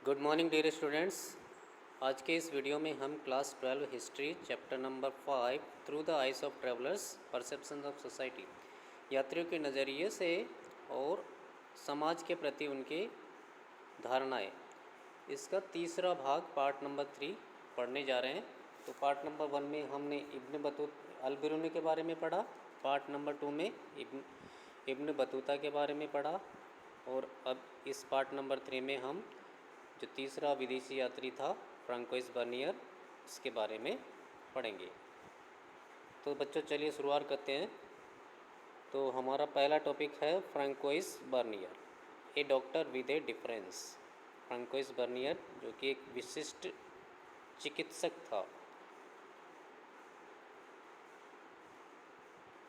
Good morning dear students. आज के इस वीडियो में हम class 12 history chapter number 5 through the eyes of travellers perception of society, यात्रियों के नज़रिए से और समाज के प्रति उनकी धारणाएं, इसका तीसरा भाग पार्ट नंबर 3 पढ़ने जा रहे हैं। तो पार्ट नंबर 1 में हमने इब्न बतूता अल बिरूनी के बारे में पढ़ा, पार्ट नंबर 2 में इब्न बतूता के बारे में पढ़ा, और अब इस पार्ट नंबर 3 में हम जो तीसरा विदेशी यात्री था फ्रांकोइस बर्नियर, इसके बारे में पढ़ेंगे। तो बच्चों चलिए शुरुआत करते हैं। तो हमारा पहला टॉपिक है Francois Bernier, a doctor with a difference. Francois Bernier जो कि एक विशिष्ट चिकित्सक था।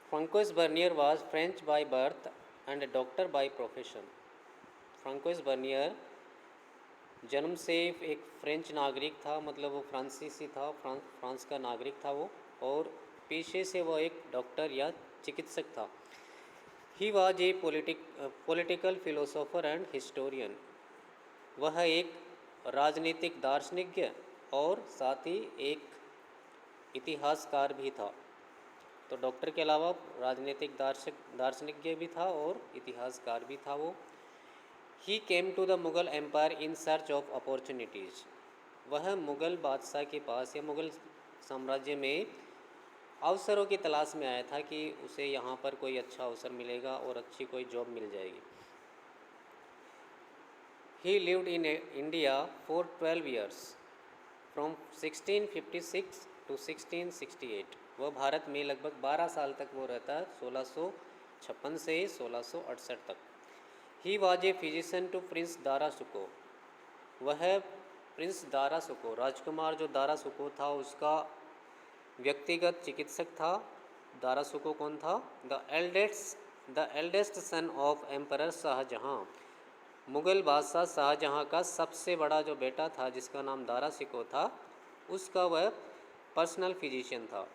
Francois Bernier was French by birth and doctor by profession. Francois Bernier जन्म से एक फ्रेंच नागरिक था, मतलब वो फ्रांसीसी था, फ्रांस का नागरिक था वो, और पेशे से वो एक डॉक्टर या चिकित्सक था। ही was A political philosopher and historian. वह एक राजनीतिक दार्शनिक और साथ ही एक इतिहासकार भी था। तो डॉक्टर के अलावा राजनीतिक दार्शनिक भी था और इतिहासकार भी था वो। He came to the Mughal empire in search of opportunities. वह मुग़ल बादशाह के पास या मुग़ल साम्राज्य में अवसरों की तलाश में आया था कि उसे यहाँ पर कोई अच्छा अवसर मिलेगा और अच्छी कोई जॉब मिल जाएगी। He lived in India for 12 years from 1656 to 1668। वह भारत में लगभग 12 साल तक वो रहता, 1656 से 1668 तक। He was a physician to prince Dara Shukoh. वह प्रिंस दारा सुको, राजकुमार जो दारा सुको था, उसका व्यक्तिगत चिकित्सक था। दारा सुको कौन था? The eldest son of emperor Shah Jahan. Mughal बादशाह शाहजहाँ का सबसे बड़ा जो बेटा था, जिसका नाम दारा सुको था, उसका वह पर्सनल फिजिशियन था।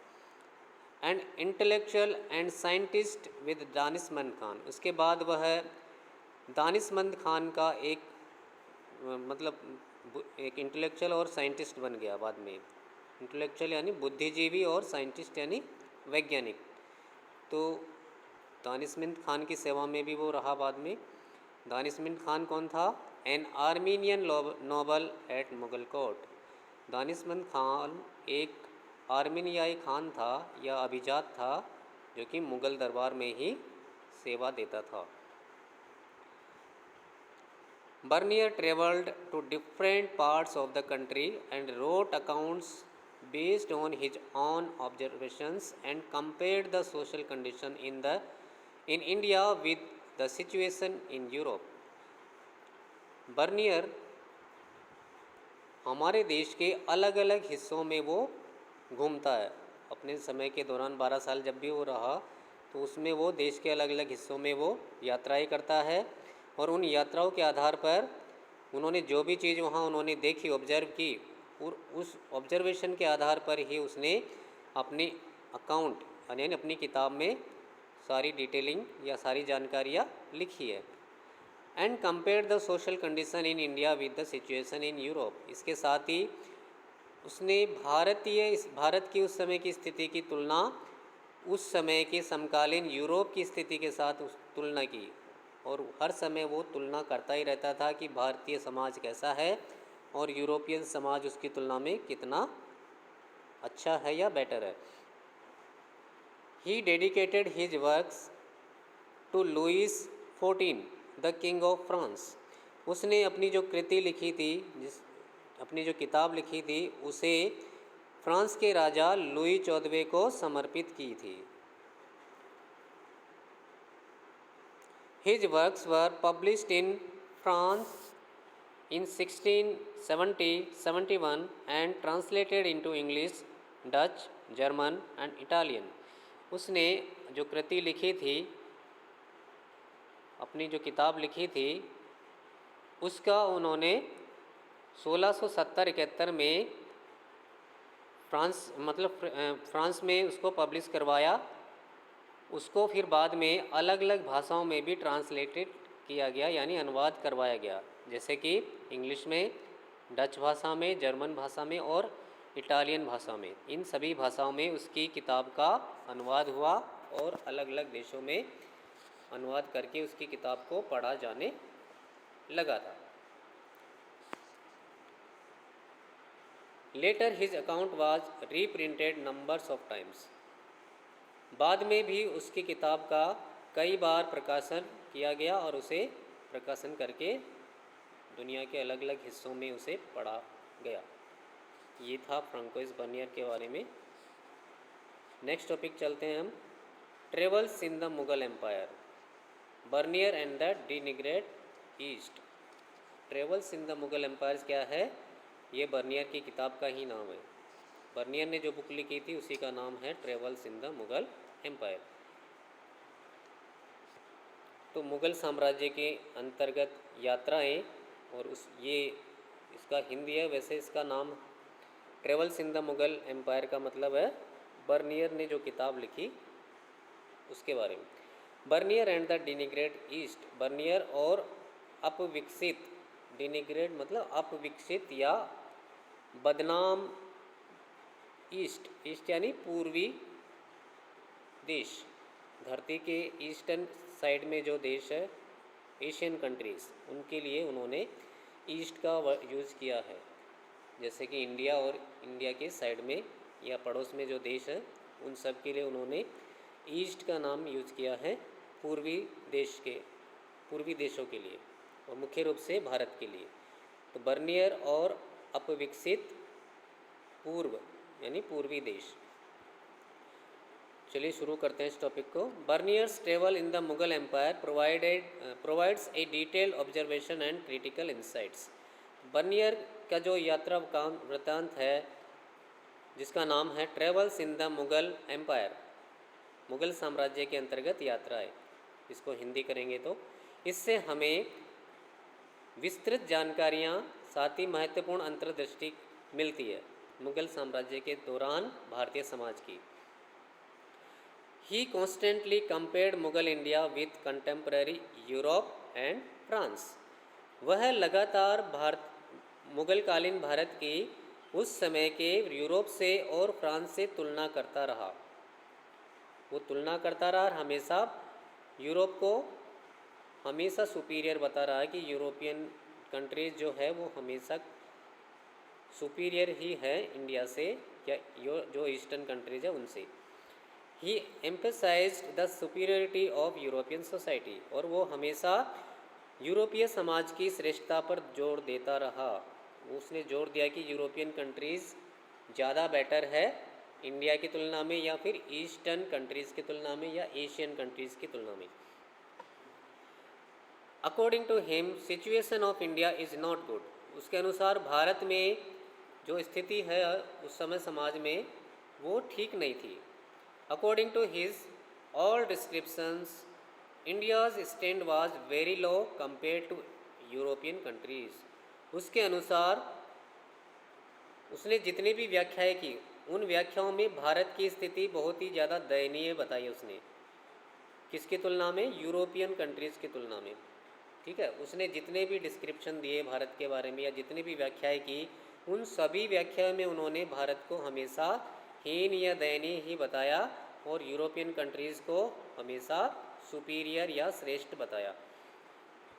And intellectual and scientist with Danishmand Khan. उसके बाद वह दानिशमंद खान का एक एक इंटेलेक्चुअल और साइंटिस्ट बन गया बाद में। इंटेलेक्चुअल यानी बुद्धिजीवी और साइंटिस्ट यानी वैज्ञानिक। तो दानिशमंद खान की सेवा में भी वो रहा बाद में। दानिशमंद खान कौन था? An Armenian noble at Mughal court. Danishmand Khan एक आर्मीनियाई खान था या अभिजात था, जो कि मुग़ल दरबार में ही सेवा देता था। Bernier traveled to different parts of the country and wrote accounts based on his own observations and compared the social condition in India with the situation in Europe. Bernier हमारे देश के अलग अलग हिस्सों में वो घूमता है। अपने समय के दौरान 12 साल जब भी वो रहा, तो उसमें वो देश के अलग अलग हिस्सों में वो यात्राएं करता है, और उन यात्राओं के आधार पर उन्होंने जो भी चीज़ वहाँ उन्होंने देखी, ऑब्जर्व की, और उस ऑब्जर्वेशन के आधार पर ही उसने अपनी अकाउंट यानी अपनी किताब में सारी डिटेलिंग या सारी जानकारियाँ लिखी है। And compare the social condition in India with the situation in Europe. इसके साथ ही उसने भारत की उस समय की स्थिति की तुलना उस समय के समकालीन यूरोप की स्थिति के साथ तुलना की, और हर समय वो तुलना करता ही रहता था कि भारतीय समाज कैसा है और यूरोपियन समाज उसकी तुलना में कितना अच्छा है या बेटर है। He dedicated his works to Louis 14 the king of France. उसने अपनी जो कृति लिखी थी, अपनी जो किताब लिखी थी, उसे फ्रांस के राजा लुई 14वें को समर्पित की थी। His works were published in France in 1670, 71 and translated into English, Dutch, German and Italian. उसने जो कृति लिखी थी, अपनी जो किताब लिखी थी, उसका उन्होंने 1670-71 में फ्रांस में उसको पब्लिश करवाया। उसको फिर बाद में अलग अलग भाषाओं में भी ट्रांसलेटेड किया गया, यानी अनुवाद करवाया गया, जैसे कि इंग्लिश में, डच भाषा में, जर्मन भाषा में और इटालियन भाषा में, इन सभी भाषाओं में उसकी किताब का अनुवाद हुआ और अलग अलग देशों में अनुवाद करके उसकी किताब को पढ़ा जाने लगा था। Later his account was reprinted numbers of times. बाद में भी उसकी किताब का कई बार प्रकाशन किया गया और उसे प्रकाशन करके दुनिया के अलग अलग हिस्सों में उसे पढ़ा गया। ये था फ्रांकोइस बर्नियर के बारे में। नेक्स्ट टॉपिक चलते हैं हम, travels in the Mughal empire, Bernier and the denigrated east. Travels in the Mughal empire क्या है? ये बर्नियर की किताब का ही नाम है। बर्नियर ने जो बुक लिखी थी उसी का नाम है travels in the Mughal empire. तो मुगल साम्राज्य के अंतर्गत यात्राएं, और इसका हिंदी है, वैसे इसका नाम travels in the Mughal empire का मतलब है बर्नियर ने जो किताब लिखी उसके बारे में। Bernier and the denigrated east, Bernier और अपविकसित, डिनिग्रेट मतलब अपविकसित या बदनाम ईस्ट, ईस्ट यानी पूर्वी देश, धरती के ईस्टर्न साइड में जो देश है, एशियन कंट्रीज़, उनके लिए उन्होंने ईस्ट का यूज़ किया है। जैसे कि इंडिया और इंडिया के साइड में या पड़ोस में जो देश है उन सब के लिए उन्होंने ईस्ट का नाम यूज़ किया है, पूर्वी देशों के लिए और मुख्य रूप से भारत के लिए। तो बर्नियर और अपविकसित पूर्व यानी पूर्वी देश। चलिए शुरू करते हैं इस टॉपिक को। Bernier's travel in the Mughal empire provides a detailed observation and critical insights. Bernier का जो यात्रा का वृत्तांत है जिसका नाम है travels in the Mughal empire, Mughal साम्राज्य के अंतर्गत यात्राएं, इसको हिंदी करेंगे तो इससे हमें विस्तृत जानकारियाँ साथ ही महत्वपूर्ण अंतर्दृष्टि मिलती है मुगल साम्राज्य के दौरान भारतीय समाज की। He constantly compared Mughal India with contemporary Europe and France. वह लगातार मुगलकालीन भारत की उस समय के यूरोप से और फ्रांस से तुलना करता रहा। वो तुलना करता रहा और हमेशा यूरोप को हमेशा सुपीरियर बता रहा है कि यूरोपियन कंट्रीज़ जो है वो हमेशा सुपीरियर ही है इंडिया से या जो ईस्टर्न कंट्रीज़ है उनसे। He emphasised the superiority of European society, और वो हमेशा यूरोपीय समाज की श्रेष्ठता पर जोर देता रहा। उसने जोर दिया कि यूरोपियन कंट्रीज़ ज़्यादा बेटर है इंडिया की तुलना में या फिर ईस्टर्न कंट्रीज़ की तुलना में या एशियन कंट्रीज़ की तुलना में। According to him situation of India is not good. उसके अनुसार भारत में जो स्थिति है उस समय समाज में वो ठीक नहीं थी। According to his all descriptions, India's stand was very low compared to European countries. उसके अनुसार उसने जितनी भी व्याख्याएं की उन व्याख्याओं में भारत की स्थिति बहुत ही ज़्यादा दयनीय बताई उसने। किसकी तुलना में? यूरोपियन कंट्रीज़ की तुलना में। ठीक है, उसने जितने भी डिस्क्रिप्शन दिए भारत के बारे में या जितनी भी व्याख्याएं की उन सभी व्याख्याओं में उन्होंने भारत को हमेशा हीन या दयनीय ही बताया और यूरोपियन कंट्रीज़ को हमेशा सुपीरियर या श्रेष्ठ बताया।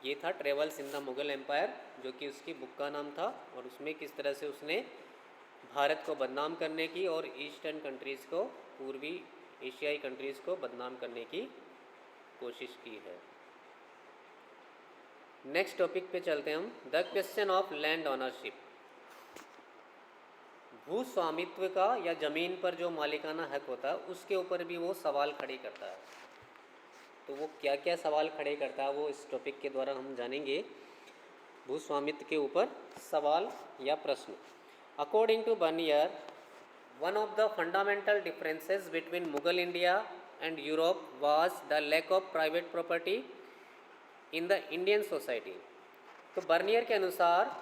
ये था travels in the Mughal empire, जो कि उसकी बुक का नाम था, और उसमें किस तरह से उसने भारत को बदनाम करने की और ईस्टर्न कंट्रीज़ को, पूर्वी एशियाई कंट्रीज़ को बदनाम करने की कोशिश की है। नेक्स्ट टॉपिक पे चलते हैं हम, the question of land ownership. भू स्वामित्व का या ज़मीन पर जो मालिकाना हक होता है उसके ऊपर भी वो सवाल खड़े करता है। तो वो क्या क्या सवाल खड़े करता है वो इस टॉपिक के द्वारा हम जानेंगे। भू स्वामित्व के ऊपर सवाल या प्रश्न। According to Bernier, one of the fundamental differences between Mughal India and Europe was the lack of private property in the Indian society. तो बर्नियर के अनुसार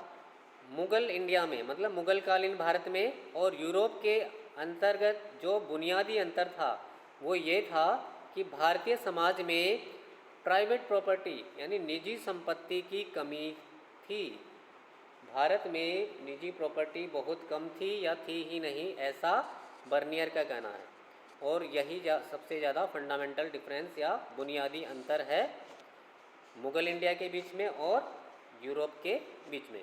मुगल इंडिया में मतलब मुगलकालीन भारत में और यूरोप के अंतर्गत जो बुनियादी अंतर था वो ये था कि भारतीय समाज में प्राइवेट प्रॉपर्टी यानी निजी संपत्ति की कमी थी। भारत में निजी प्रॉपर्टी बहुत कम थी या थी ही नहीं, ऐसा बर्नियर का कहना है। और यही सबसे ज़्यादा फंडामेंटल डिफरेंस या बुनियादी अंतर है मुग़ल इंडिया के बीच में और यूरोप के बीच में।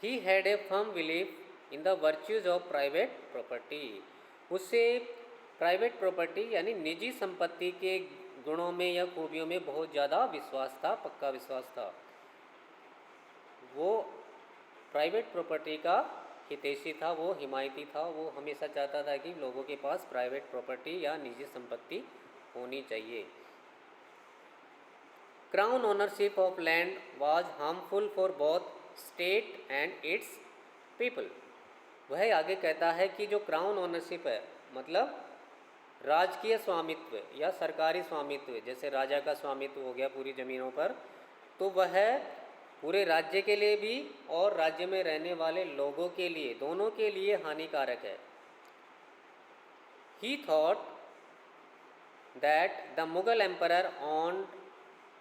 He had a firm believe in the virtues of private property. उससे प्राइवेट प्रॉपर्टी यानी निजी संपत्ति के गुणों में या खूबियों में बहुत ज़्यादा विश्वास था, पक्का विश्वास था। वो प्राइवेट प्रॉपर्टी का हितैषी था, वो हिमायती था, वो हमेशा चाहता था कि लोगों के पास प्राइवेट प्रॉपर्टी या निजी संपत्ति होनी चाहिए। Crown ownership of land was harmful for both state and it's people. वह आगे कहता है कि जो क्राउन ओनरशिप है, मतलब राजकीय स्वामित्व या सरकारी स्वामित्व, जैसे राजा का स्वामित्व हो गया पूरी ज़मीनों पर, तो वह पूरे राज्य के लिए भी और राज्य में रहने वाले लोगों के लिए, दोनों के लिए हानिकारक है। ही thought that the Mughal emperor owned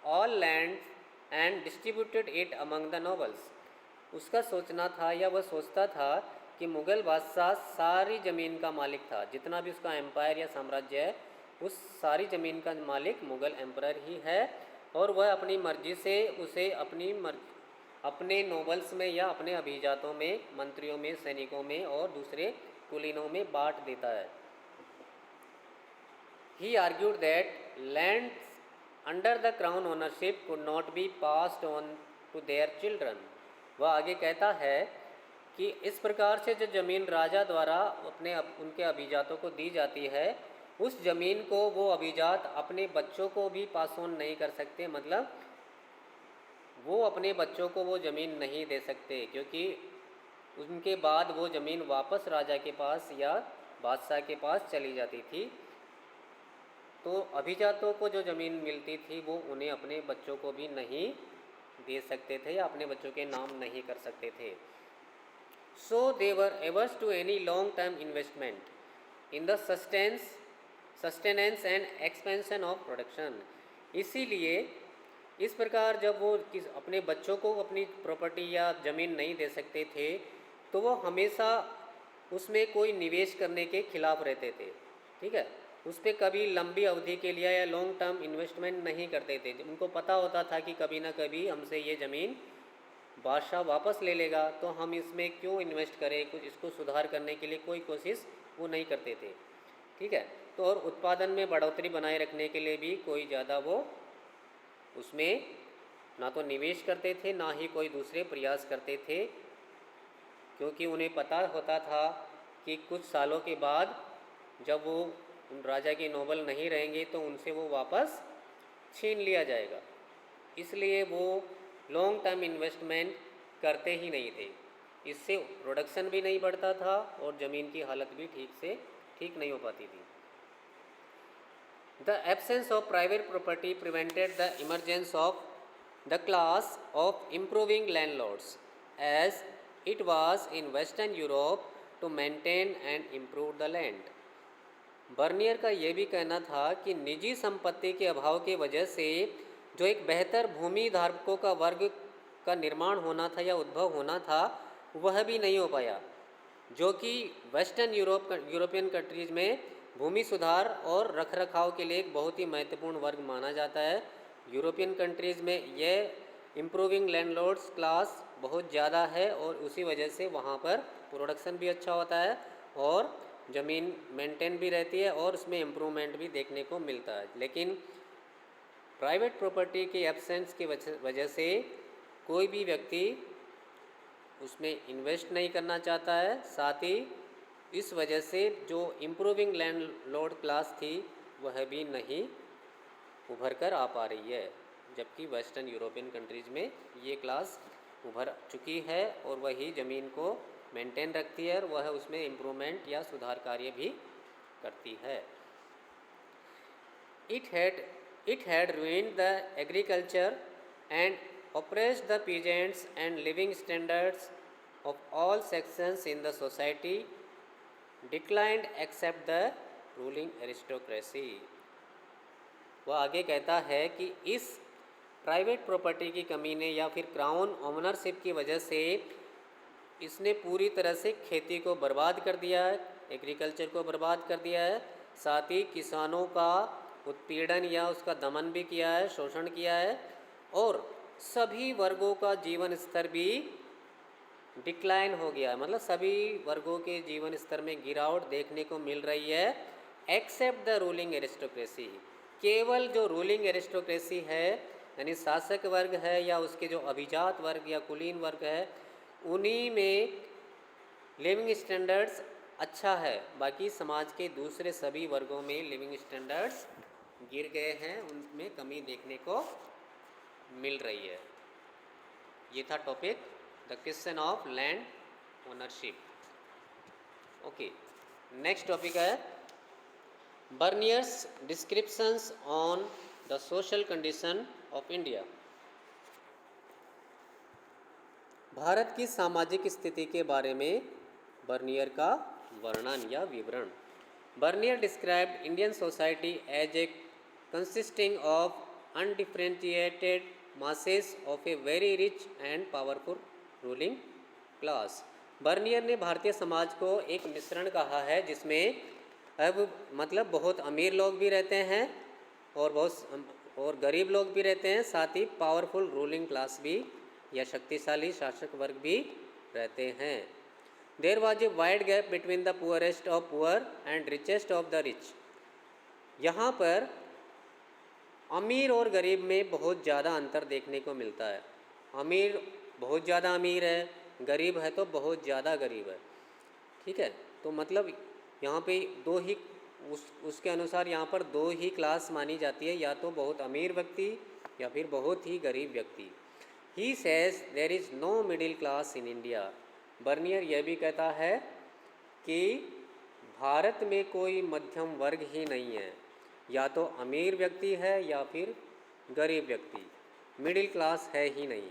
all land and distributed it among the nobles. उसका सोचना था या वह सोचता था कि मुग़ल बादशाह सारी ज़मीन का मालिक था, जितना भी उसका एम्पायर या साम्राज्य है उस सारी ज़मीन का मालिक मुग़ल एम्परर ही है, और वह अपनी मर्जी से उसे अपने नोबल्स में या अपने अभिजातों में, मंत्रियों में, सैनिकों में और दूसरे कुलीनों में बांट देता है। He argued that lands under the crown ownership could not be passed on to their children. वह आगे कहता है कि इस प्रकार से जो ज़मीन राजा द्वारा उनके अभिजातों को दी जाती है, उस ज़मीन को वो अभिजात अपने बच्चों को भी पास ऑन नहीं कर सकते, मतलब वो अपने बच्चों को वो ज़मीन नहीं दे सकते, क्योंकि उनके बाद वो ज़मीन वापस राजा के पास या बादशाह के पास चली जाती थी। तो अभिजातों को जो ज़मीन मिलती थी वो उन्हें अपने बच्चों को भी नहीं दे सकते थे या अपने बच्चों के नाम नहीं कर सकते थे। So they were averse to any long term investment in the sustenance and expansion of production. इसीलिए इस प्रकार जब वो अपने बच्चों को अपनी प्रॉपर्टी या ज़मीन नहीं दे सकते थे, तो वो हमेशा उसमें कोई निवेश करने के खिलाफ रहते थे। ठीक है, उस पर कभी लंबी अवधि के लिए या लॉन्ग टर्म इन्वेस्टमेंट नहीं करते थे। उनको पता होता था कि कभी ना कभी हमसे ये ज़मीन बादशाह वापस ले लेगा, तो हम इसमें क्यों इन्वेस्ट करें, कुछ इसको सुधार करने के लिए कोई कोशिश वो नहीं करते थे। ठीक है, तो और उत्पादन में बढ़ोतरी बनाए रखने के लिए भी कोई ज़्यादा वो उसमें ना तो निवेश करते थे, ना ही कोई दूसरे प्रयास करते थे, क्योंकि उन्हें पता होता था कि कुछ सालों के बाद जब वो उन राजा के नोबल नहीं रहेंगे तो उनसे वो वापस छीन लिया जाएगा। इसलिए वो लॉन्ग टर्म इन्वेस्टमेंट करते ही नहीं थे। इससे प्रोडक्शन भी नहीं बढ़ता था और ज़मीन की हालत भी ठीक नहीं हो पाती थी। The absence of private property prevented the emergence of the class of improving landlords, as it was in Western Europe to maintain and improve the land. Bernier का ये भी कहना था कि निजी संपत्ति के अभाव की वजह से जो एक बेहतर भूमि धारकों का वर्ग का निर्माण होना था या उद्भव होना था, वह भी नहीं हो पाया, जो कि वेस्टर्न यूरोपियन कंट्रीज़ में भूमि सुधार और रखरखाव के लिए एक बहुत ही महत्वपूर्ण वर्ग माना जाता है। यूरोपियन कंट्रीज़ में यह इम्प्रूविंग लैंडलॉर्ड्स क्लास बहुत ज़्यादा है और उसी वजह से वहाँ पर प्रोडक्शन भी अच्छा होता है और ज़मीन मेंटेन भी रहती है और उसमें इम्प्रूवमेंट भी देखने को मिलता है। लेकिन प्राइवेट प्रॉपर्टी के एब्सेंस की वजह से कोई भी व्यक्ति उसमें इन्वेस्ट नहीं करना चाहता है। साथ ही इस वजह से जो इम्प्रूविंग लैंडलॉर्ड क्लास थी वह भी नहीं उभर कर आ पा रही है, जबकि वेस्टर्न यूरोपियन कंट्रीज़ में ये क्लास उभर चुकी है और वही ज़मीन को मेंटेन रखती है और वह उसमें इम्प्रूवमेंट या सुधार कार्य भी करती है। It had ruined the agriculture and oppressed the peasants and living standards of all sections in the society declined except the ruling aristocracy. वह आगे कहता है कि इस प्राइवेट प्रॉपर्टी की कमी ने या फिर क्राउन ओनरशिप की वजह से इसने पूरी तरह से खेती को बर्बाद कर दिया है, एग्रीकल्चर को बर्बाद कर दिया है। साथ ही किसानों का उत्पीड़न या उसका दमन भी किया है, शोषण किया है, और सभी वर्गों का जीवन स्तर भी डिक्लाइन हो गया है। मतलब सभी वर्गों के जीवन स्तर में गिरावट देखने को मिल रही है, एक्सेप्ट द रूलिंग एरिस्टोक्रेसी। केवल जो रूलिंग एरिस्टोक्रेसी है, यानी शासक वर्ग है या उसके जो अभिजात वर्ग या कुलीन वर्ग है, उन्हीं में लिविंग स्टैंडर्ड्स अच्छा है। बाकी समाज के दूसरे सभी वर्गों में लिविंग स्टैंडर्ड्स गिर गए हैं, उनमें कमी देखने को मिल रही है। ये था topic the question of land ownership. Okay, next topic है Bernier's descriptions on the social condition of India. Bharat की सामाजिक स्थिति के बारे में बर्नियर का वर्णन या विवरण। Bernier described Indian society as a consisting of undifferentiated masses of a very rich and powerful ruling class। Bernier ने भारतीय समाज को एक मिश्रण कहा है जिसमें अब मतलब बहुत अमीर लोग भी रहते हैं और गरीब लोग भी रहते हैं, साथ ही पावरफुल रूलिंग क्लास भी या शक्तिशाली शासक वर्ग भी रहते हैं। There was a wide gap between the poorest of poor and richest of the rich. यहाँ पर अमीर और गरीब में बहुत ज़्यादा अंतर देखने को मिलता है। अमीर बहुत ज़्यादा अमीर है, गरीब है तो बहुत ज़्यादा गरीब है। ठीक है, तो मतलब यहाँ पे दो ही उसके अनुसार यहाँ पर दो ही क्लास मानी जाती है, या तो बहुत अमीर व्यक्ति या फिर बहुत ही गरीब व्यक्ति। He says there is no middle class in India. Bernier यह भी कहता है कि भारत में कोई मध्यम वर्ग ही नहीं है, या तो अमीर व्यक्ति है या फिर गरीब व्यक्ति, मिडिल क्लास है ही नहीं।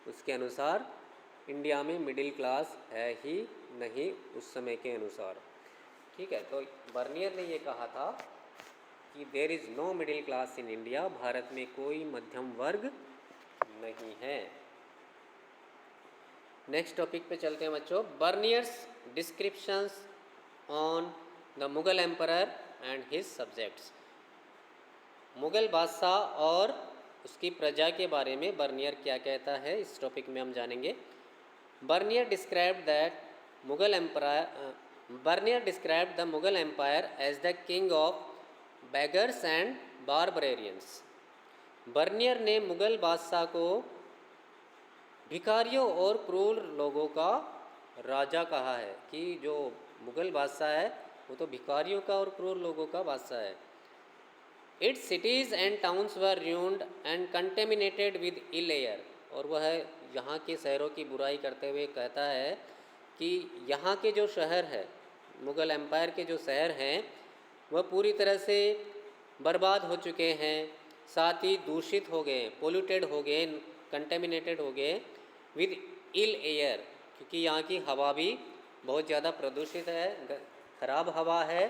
उसके अनुसार इंडिया में मिडिल क्लास है ही नहीं उस समय के अनुसार। ठीक है, तो बर्नियर ने ये कहा था कि there is no middle class in India, Bharat में कोई मध्यम वर्ग नहीं है। नेक्स्ट टॉपिक पे चलते हैं बच्चों, Bernier's descriptions on the Mughal emperor and his subjects. Mughal बादशाह और उसकी प्रजा के बारे में बर्नियर क्या कहता है, इस टॉपिक में हम जानेंगे। Bernier described that Mughal empire Bernier described the Mughal empire as the king of beggars and barbarians. Bernier ने मुगल बादशाह को भिखारियों और क्रूर लोगों का राजा कहा है, कि जो मुगल बादशाह है वो तो भिखारियों का और क्रूर लोगों का बादशाह है। Its cities and towns were ruined and contaminated with ill air. और वह यहाँ के शहरों की बुराई करते हुए कहता है कि यहाँ के जो शहर है, मुग़ल एम्पायर के जो शहर हैं, वह पूरी तरह से बर्बाद हो चुके हैं, साथ ही दूषित हो गए, पोल्यूटेड हो गए, कंटेमिनेटेड हो गए विद इल एयर, क्योंकि यहाँ की हवा भी बहुत ज़्यादा प्रदूषित है, खराब हवा है।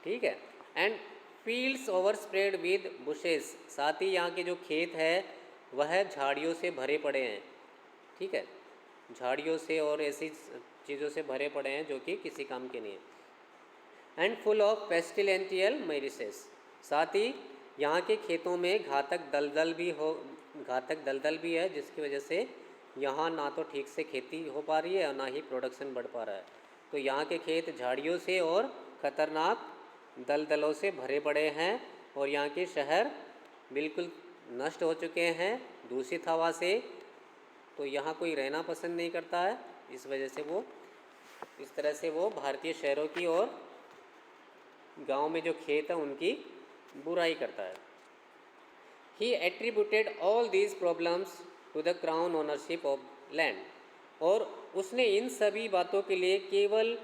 ठीक है, and fields over spread with bushes. साथ ही यहाँ के जो खेत है वह झाड़ियों से भरे पड़े हैं। ठीक है, झाड़ियों से और ऐसी चीज़ों से भरे पड़े हैं जो कि किसी काम के नहीं है। And full of pestilential marshes. साथ ही यहाँ के खेतों में घातक दलदल भी है, जिसकी वजह से यहाँ ना तो ठीक से खेती हो पा रही है और ना ही प्रोडक्शन बढ़ पा रहा है। तो यहाँ के खेत झाड़ियों से और ख़तरनाक दलदलों से भरे पड़े हैं, और यहाँ के शहर बिल्कुल नष्ट हो चुके हैं दूषित हवा से। तो यहाँ कोई रहना पसंद नहीं करता है, इस वजह से वो इस तरह से वो भारतीय शहरों की और गांव में जो खेत है उनकी बुराई करता है। He attributed all these problems to the crown ownership of land. और उसने इन सभी बातों के लिए केवल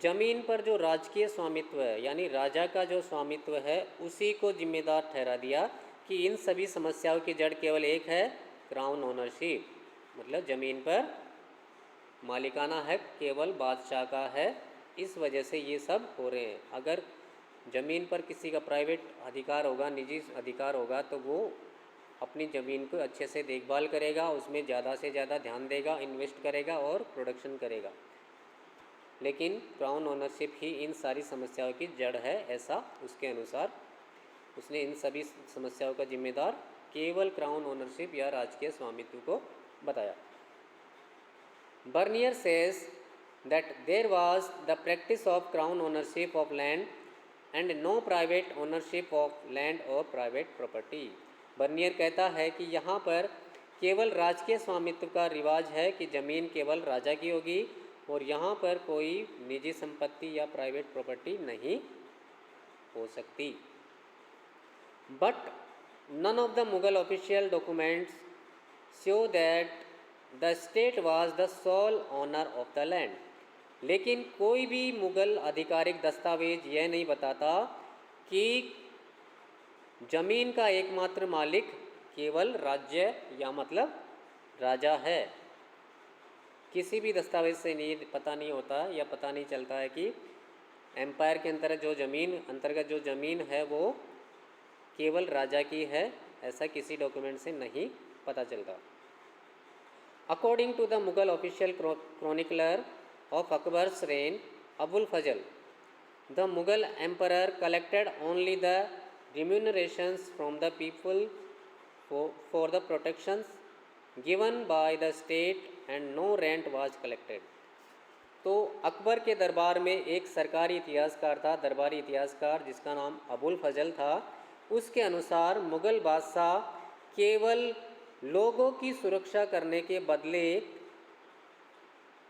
ज़मीन पर जो राजकीय स्वामित्व है, यानी राजा का जो स्वामित्व है, उसी को जिम्मेदार ठहरा दिया कि इन सभी समस्याओं की जड़ केवल एक है, क्राउन ओनरशिप, मतलब ज़मीन पर मालिकाना हक केवल बादशाह का है। इस वजह से ये सब हो रहे हैं। अगर ज़मीन पर किसी का प्राइवेट अधिकार होगा, निजी अधिकार होगा, तो वो अपनी ज़मीन को अच्छे से देखभाल करेगा, उसमें ज़्यादा से ज़्यादा ध्यान देगा, इन्वेस्ट करेगा और प्रोडक्शन करेगा। लेकिन क्राउन ओनरशिप ही इन सारी समस्याओं की जड़ है, ऐसा उसके अनुसार उसने इन सभी समस्याओं का जिम्मेदार केवल क्राउन ओनरशिप या राजकीय स्वामित्व को बताया। Bernier says that there was the practice of crown ownership of land and no private ownership of land और प्राइवेट प्रॉपर्टी। बर्नियर कहता है कि यहाँ पर केवल राजकीय स्वामित्व का रिवाज है कि ज़मीन केवल राजा की होगी और यहाँ पर कोई निजी संपत्ति या प्राइवेट प्रॉपर्टी नहीं हो सकती। But none of the Mughal official documents show that the state was the sole owner of the land. लेकिन कोई भी मुग़ल आधिकारिक दस्तावेज यह नहीं बताता कि ज़मीन का एकमात्र मालिक केवल राज्य या मतलब राजा है। किसी भी दस्तावेज से नहीं पता नहीं होता या पता नहीं चलता है कि एम्पायर के अंतर्गत जो ज़मीन है वो केवल राजा की है, ऐसा किसी डॉक्यूमेंट से नहीं पता चलता। According to the Mughal official chronicler of Akbar's reign Abul Fazl, the Mughal emperor collected only the remunerations from the people for the protections given by the state and no rent was collected. तो अकबर के दरबार में एक सरकारी इतिहासकार था, दरबारी इतिहासकार, जिसका नाम अबुल फजल था। उसके अनुसार मुग़ल बादशाह केवल लोगों की सुरक्षा करने के बदले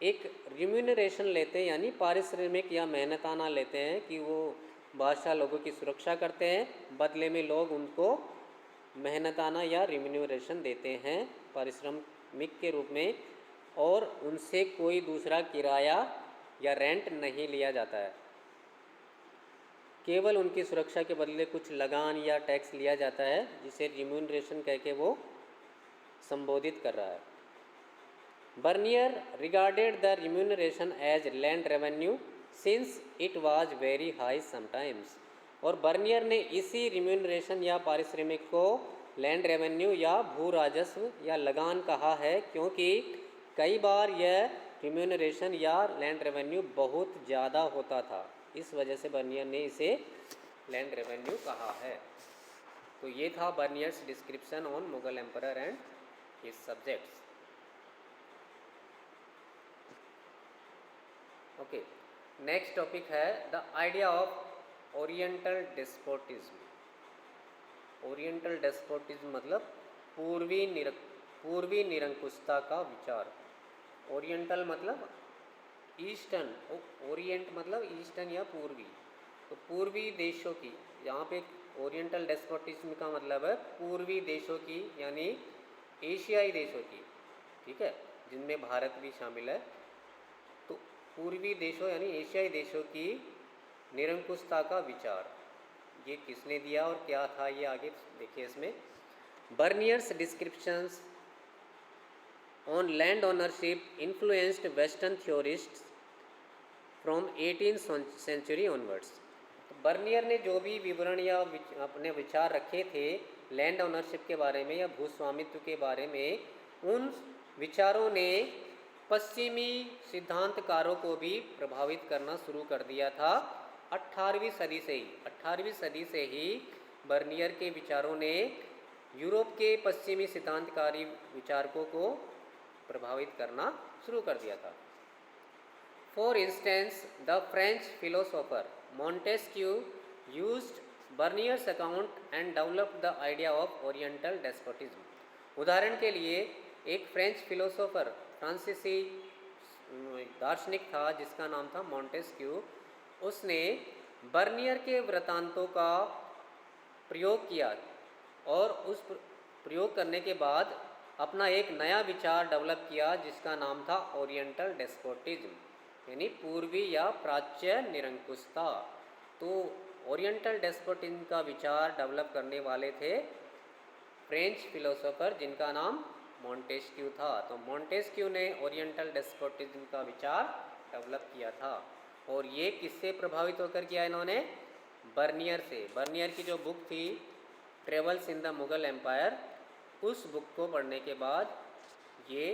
एक रिम्यूनरेशन लेते हैं, यानी पारिश्रमिक या मेहनताना लेते हैं कि वो बादशाह लोगों की सुरक्षा करते हैं, बदले में लोग उनको मेहनताना या रिम्यूनरेशन देते हैं पारिश्रमिक के रूप में, और उनसे कोई दूसरा किराया या रेंट नहीं लिया जाता है। केवल उनकी सुरक्षा के बदले कुछ लगान या टैक्स लिया जाता है, जिसे रिम्यूनरेशन कह के वो संबोधित कर रहा है। Bernier regarded the remuneration as land revenue since it was very high sometimes. और बर्नियर ने इसी रिम्यूनरेशन या पारिश्रमिक को लैंड रेवेन्यू या भू राजस्व या लगान कहा है, क्योंकि कई बार यह रिम्यूनरेशन या लैंड रेवेन्यू बहुत ज़्यादा होता था। इस वजह से बर्नियर ने इसे लैंड रेवेन्यू कहा है। तो ये था Bernier's description on Mughal emperor and his subjects. Okay, next topic है the idea of oriental despotism. Oriental despotism मतलब पूर्वी निरंकुशता का विचार। ओरिएंटल मतलब ईस्टर्न, ओरिएंट मतलब ईस्टर्न या पूर्वी, तो पूर्वी देशों की, यहाँ पे ओरिएंटल डेस्पोटिज्म का मतलब है पूर्वी देशों की, यानी एशियाई देशों की, ठीक है, जिनमें भारत भी शामिल है। तो पूर्वी देशों यानी एशियाई देशों की निरंकुशता का विचार ये किसने दिया और क्या था, ये आगे देखिए इसमें। Bernier's descriptions on land ownership influenced western theorists from 18th century onwards. Bernier ने जो भी विवरण या अपने विचार रखे थे लैंड ओनरशिप के बारे में या भूस्वामित्व के बारे में, उन विचारों ने पश्चिमी सिद्धांतकारों को भी प्रभावित करना शुरू कर दिया था। 18वीं सदी से ही बर्नियर के विचारों ने यूरोप के पश्चिमी सिद्धांतकारी विचारकों को प्रभावित करना शुरू कर दिया था। For instance the French philosopher Montesquieu used Bernier's account and developed the idea of oriental despotism. उदाहरण के लिए एक फ्रेंच फिलोसोफर फ्रांसीसी दार्शनिक था जिसका नाम था मोंटेस्क्यू। उसने बर्नियर के वृत्तांतों का प्रयोग किया और उस प्रयोग करने के बाद अपना एक नया विचार डेवलप किया जिसका नाम था ओरिएंटल डेस्पोटिज्म, यानी पूर्वी या प्राच्य निरंकुशता। तो ओरिएंटल डेस्पोटिज्म का विचार डेवलप करने वाले थे फ्रेंच फिलोसोफर जिनका नाम मोंटेस्क्यू था। तो मोंटेस्क्यू ने ओरिएंटल डेस्पोटिज्म का विचार डेवलप किया था। और ये किससे प्रभावित होकर किया इन्होंने? बर्नियर से। बर्नियर की जो बुक थी travels in the Mughal empire, उस बुक को पढ़ने के बाद ये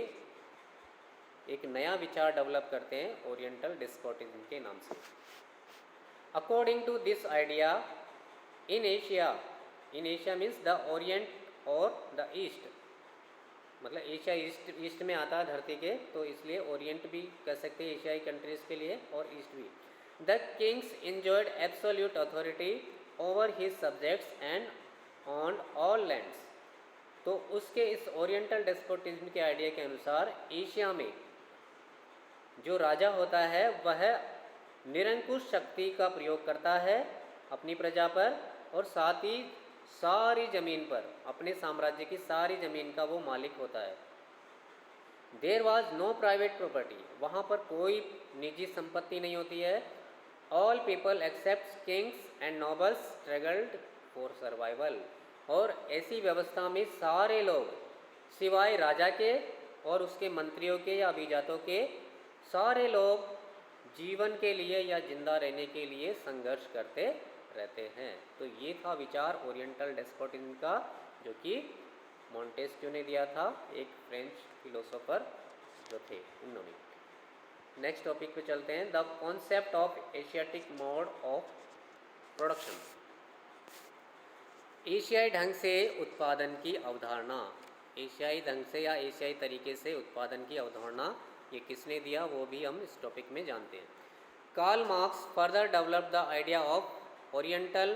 एक नया विचार डेवलप करते हैं ओरिएंटल डिस्पोटिज्म के नाम से। According to this idea in Asia means the orient और द ईस्ट, मतलब एशिया ईस्ट में आता है धरती के, तो इसलिए ओरिएंट भी कह सकते हैं एशियाई कंट्रीज़ के लिए और ईस्ट भी। The Kings enjoyed absolute authority over his subjects and on all lands. तो उसके इस ओरिएंटल डेस्पोटिज्म के आइडिया के अनुसार एशिया में जो राजा होता है वह निरंकुश शक्ति का प्रयोग करता है अपनी प्रजा पर, और साथ ही सारी ज़मीन पर, अपने साम्राज्य की सारी ज़मीन का वो मालिक होता है। There was no private property, वहाँ पर कोई निजी संपत्ति नहीं होती है। All people except kings and nobles struggled for survival, और ऐसी व्यवस्था में सारे लोग सिवाय राजा के और उसके मंत्रियों के या अभिजातों के, सारे लोग जीवन के लिए या जिंदा रहने के लिए संघर्ष करते रहते हैं। तो ये था विचार ओरिएंटल डेस्पोटिज्म का, जो कि मॉन्टेस्क्यू ने दिया था, एक फ्रेंच फिलोसोफर जो थे उन्होंने। नेक्स्ट टॉपिक पे चलते हैं, the concept of Asiatic mode of production. एशियाई ढंग से उत्पादन की अवधारणा, एशियाई ढंग से या एशियाई तरीके से उत्पादन की अवधारणा ये किसने दिया वो भी हम इस टॉपिक में जानते हैं। Karl Marx further develop the idea of oriental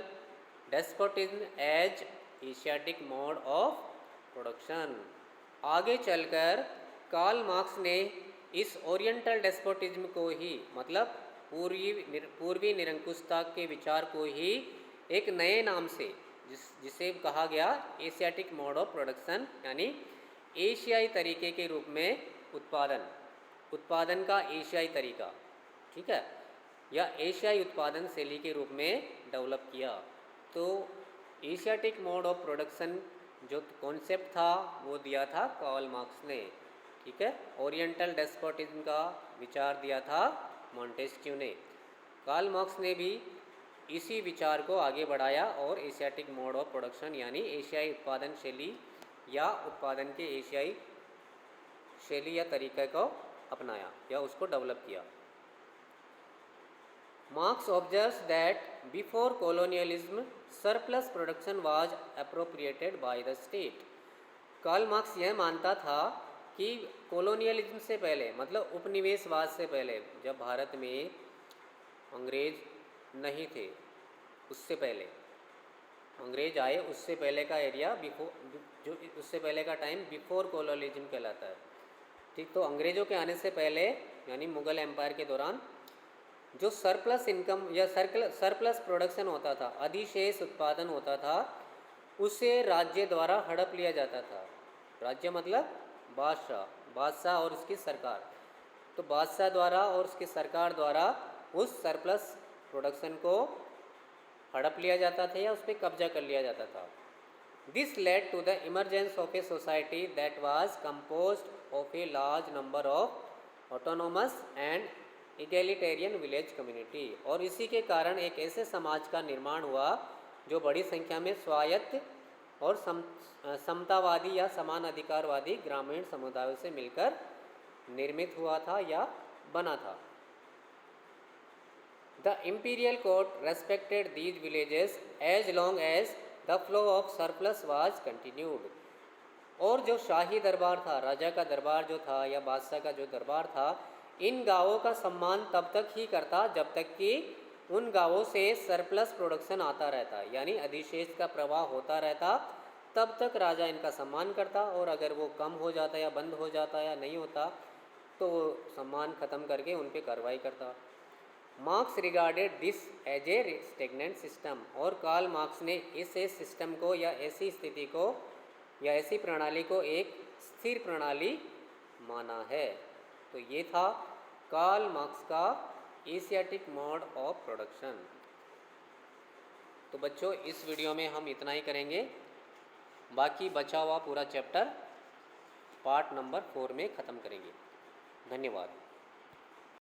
despotism as Asiatic mode of production. आगे चलकर कार्ल मार्क्स ने इस ओरिएंटल डेस्पोटिज्म को ही, मतलब पूर्वी निरंकुशता के विचार को ही एक नए नाम से जिसे कहा गया एशियाटिक मोड ऑफ प्रोडक्शन, यानी एशियाई तरीके के रूप में उत्पादन का एशियाई तरीका, ठीक है, या एशियाई उत्पादन शैली के रूप में डेवलप किया। तो एशियाटिक मोड ऑफ प्रोडक्शन जो कॉन्सेप्ट था वो दिया था कार्ल मार्क्स ने, ठीक है। ओरिएंटल डेस्पोटिज्म का विचार दिया था मॉन्टेस्क्यू ने। कार्ल मार्क्स ने भी इसी विचार को आगे बढ़ाया और एशियाटिक मोड ऑफ प्रोडक्शन यानी एशियाई उत्पादन शैली या उत्पादन के एशियाई शैली या तरीके को अपनाया या उसको डेवलप किया। Marx observes that before colonialism surplus production was appropriated by the state. Karl Marx यह मानता था कि कोलोनियलिज्म से पहले, मतलब उपनिवेशवाद से पहले, जब भारत में अंग्रेज नहीं थे, उससे पहले अंग्रेज आए उससे पहले का एरिया जो उससे पहले का टाइम बिफोर कोलोनियलिज्म कहलाता है, ठीक। तो अंग्रेज़ों के आने से पहले यानी मुग़ल एम्पायर के दौरान जो सरप्लस इनकम या सरप्लस प्रोडक्शन होता था, अधिशेष उत्पादन होता था, उसे राज्य द्वारा हड़प लिया जाता था। राज्य मतलब बादशाह और उसकी सरकार। तो बादशाह द्वारा और उसकी सरकार द्वारा उस सरप्लस प्रोडक्शन को हड़प लिया जाता था या उस पर कब्जा कर लिया जाता था। This led to the emergence of a society that was composed of a large number of autonomous and egalitarian village community. और इसी के कारण एक ऐसे समाज का निर्माण हुआ जो बड़ी संख्या में स्वायत्त और समतावादी या समान अधिकारवादी ग्रामीण समुदायों से मिलकर निर्मित हुआ था या बना था। The imperial court respected these villages as long as the flow of surplus was continued। और जो शाही दरबार था, राजा का दरबार जो था या बादशाह का जो दरबार था, इन गांवों का सम्मान तब तक ही करता जब तक कि उन गांवों से सरप्लस प्रोडक्शन आता रहता, यानी अधिशेष का प्रवाह होता रहता, तब तक राजा इनका सम्मान करता। और अगर वो कम हो जाता या बंद हो जाता या नहीं होता तो वो सम्मान ख़त्म करके उन पर कार्रवाई करता। Marx regarded this as a stagnant system. और कार्ल मार्क्स ने इस सिस्टम को या ऐसी स्थिति को या ऐसी प्रणाली को एक स्थिर प्रणाली माना है। तो ये था कार्ल मार्क्स का एशियाटिक मोड ऑफ प्रोडक्शन। तो बच्चों इस वीडियो में हम इतना ही करेंगे, बाकी बचा हुआ पूरा चैप्टर पार्ट नंबर 4 में ख़त्म करेंगे। धन्यवाद।